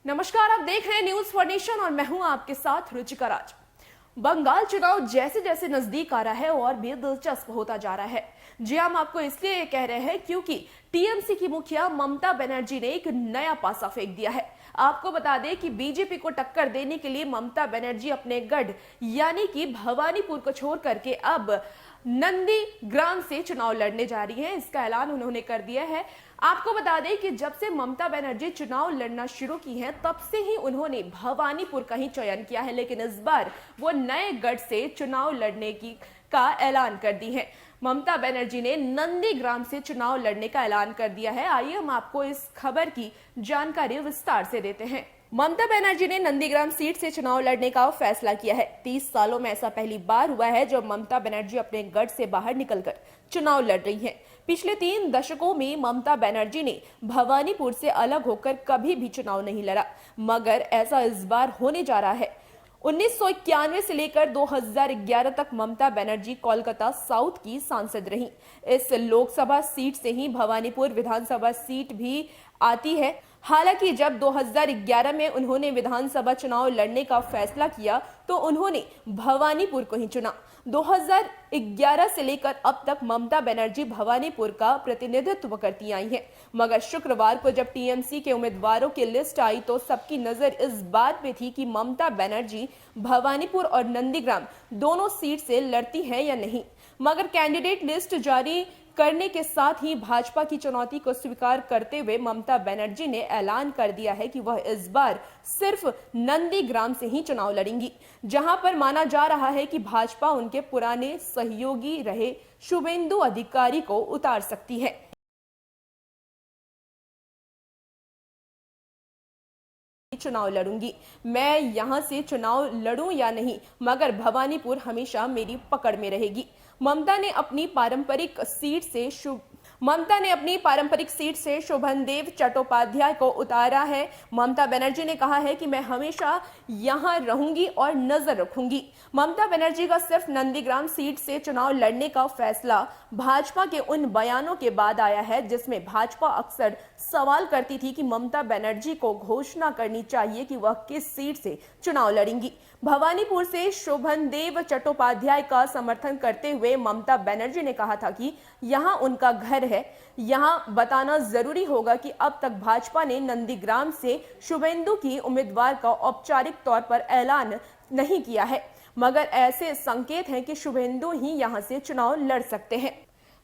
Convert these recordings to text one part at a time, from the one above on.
नमस्कार, आप देख रहे हैं न्यूज फॉर नेशन और मैं हूं आपके साथ रुचिका राज। बंगाल चुनाव जैसे जैसे नजदीक आ रहा है और भी दिलचस्प होता जा रहा है। जी हम आपको इसलिए कह रहे हैं क्योंकि टीएमसी की मुखिया ममता बनर्जी ने एक नया पासा फेंक दिया है। आपको बता दें कि बीजेपी को टक्कर देने के लिए ममता बनर्जी अपने गढ़ यानी कि भवानीपुर को छोड़ करके अब नंदीग्राम से चुनाव लड़ने जा रही है। इसका ऐलान उन्होंने कर दिया है। आपको बता दें कि जब से ममता बनर्जी चुनाव लड़ना शुरू की है तब से ही उन्होंने भवानीपुर का ही चयन किया है, लेकिन इस बार वो नए गढ़ से चुनाव लड़ने का ऐलान कर दी है। ममता बनर्जी ने नंदीग्राम से चुनाव लड़ने का ऐलान कर दिया है। आइए हम आपको इस खबर की जानकारी विस्तार से देते हैं। ममता बनर्जी ने नंदीग्राम सीट से चुनाव लड़ने का फैसला किया है। 30 सालों में ऐसा पहली बार हुआ है जब ममता बनर्जी अपने गढ़ से बाहर निकलकर चुनाव लड़ रही हैं। पिछले 3 दशकों में ममता बनर्जी ने भवानीपुर से अलग होकर कभी भी चुनाव नहीं लड़ा, मगर ऐसा इस बार होने जा रहा है। 1991 से लेकर 2011 तक ममता बनर्जी कोलकाता साउथ की सांसद रहीं। इस लोकसभा सीट से ही भवानीपुर विधानसभा सीट भी आती है। हालांकि जब 2011 में उन्होंने विधानसभा चुनाव लड़ने का फैसला किया तो उन्होंने भवानीपुर को ही चुना। 2011 से लेकर अब तक ममता बनर्जी भवानीपुर का प्रतिनिधित्व करती आई हैं, मगर शुक्रवार को जब टीएमसी के उम्मीदवारों की लिस्ट आई तो सबकी नजर इस बात पे थी कि ममता बनर्जी भवानीपुर और नंदीग्राम दोनों सीट से लड़ती हैं या नहीं। मगर कैंडिडेट लिस्ट जारी करने के साथ ही भाजपा की चुनौती को स्वीकार करते हुए ममता बनर्जी ने ऐलान कर दिया है कि वह इस बार सिर्फ नंदीग्राम से ही चुनाव लड़ेंगी, जहां पर माना जा रहा है कि भाजपा उनके पुराने सहयोगी रहे शुभेंदु अधिकारी को उतार सकती है। चुनाव लड़ूंगी, मैं यहां से चुनाव लड़ूं या नहीं, मगर भवानीपुर हमेशा मेरी पकड़ में रहेगी। ममता ने अपनी पारंपरिक सीट से शोभनदेव चट्टोपाध्याय को उतारा है। ममता बनर्जी ने कहा है कि मैं हमेशा यहां रहूंगी और नजर रखूंगी। ममता बनर्जी का सिर्फ नंदीग्राम सीट से चुनाव लड़ने का फैसला भाजपा के उन बयानों के बाद आया है जिसमें भाजपा अक्सर सवाल करती थी कि ममता बनर्जी को घोषणा करनी चाहिए कि वह किस सीट से चुनाव लड़ेंगी। भवानीपुर से शोभनदेव चट्टोपाध्याय का समर्थन करते हुए ममता बनर्जी ने कहा था कि यहां उनका घर है। यहां बताना जरूरी होगा कि अब तक भाजपा ने नंदीग्राम से शुभेंदु की उम्मीदवार का औपचारिक तौर पर ऐलान नहीं किया है, मगर ऐसे संकेत हैं कि शुभेंदु ही यहां से चुनाव लड़ सकते हैं।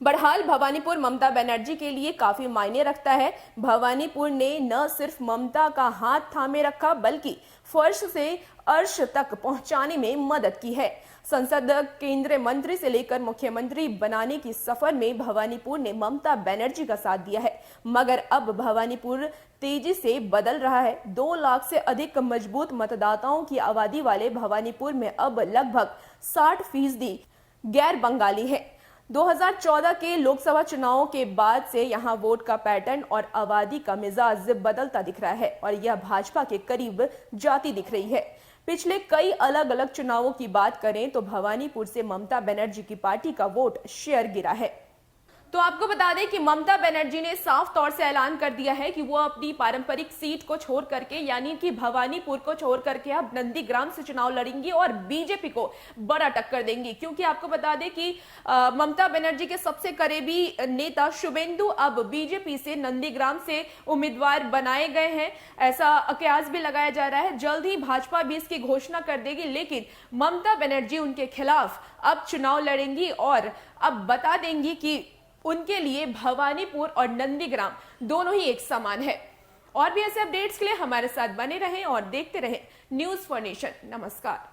बहरहाल भवानीपुर ममता बनर्जी के लिए काफी मायने रखता है। भवानीपुर ने न सिर्फ ममता का हाथ थामे रखा बल्कि फर्श से अर्श तक पहुंचाने में मदद की है। संसद केंद्रीय मंत्री से लेकर मुख्यमंत्री बनाने की सफर में भवानीपुर ने ममता बनर्जी का साथ दिया है, मगर अब भवानीपुर तेजी से बदल रहा है। 2 लाख से अधिक मजबूत मतदाताओं की आबादी वाले भवानीपुर में अब लगभग 60% गैर बंगाली है। 2014 के लोकसभा चुनावों के बाद से यहां वोट का पैटर्न और आबादी का मिजाज बदलता दिख रहा है और यह भाजपा के करीब जाती दिख रही है। पिछले कई अलग अलग चुनावों की बात करें तो भवानीपुर से ममता बनर्जी की पार्टी का वोट शेयर गिरा है। तो आपको बता दें कि ममता बनर्जी ने साफ तौर से ऐलान कर दिया है कि वो अपनी पारंपरिक सीट को छोड़ करके यानी कि भवानीपुर को छोड़ करके अब नंदीग्राम से चुनाव लड़ेंगी और बीजेपी को बड़ा टक्कर देंगी, क्योंकि आपको बता दें कि ममता बनर्जी के सबसे करीबी नेता शुभेंदु अब बीजेपी से नंदीग्राम से उम्मीदवार बनाए गए हैं। ऐसा कयास भी लगाया जा रहा है। जल्द ही भाजपा भी इसकी घोषणा कर देगी, लेकिन ममता बनर्जी उनके खिलाफ अब चुनाव लड़ेंगी और अब बता देंगी कि उनके लिए भवानीपुर और नंदीग्राम दोनों ही एक समान है। और भी ऐसे अपडेट्स के लिए हमारे साथ बने रहें और देखते रहें न्यूज फॉर नेशन। नमस्कार।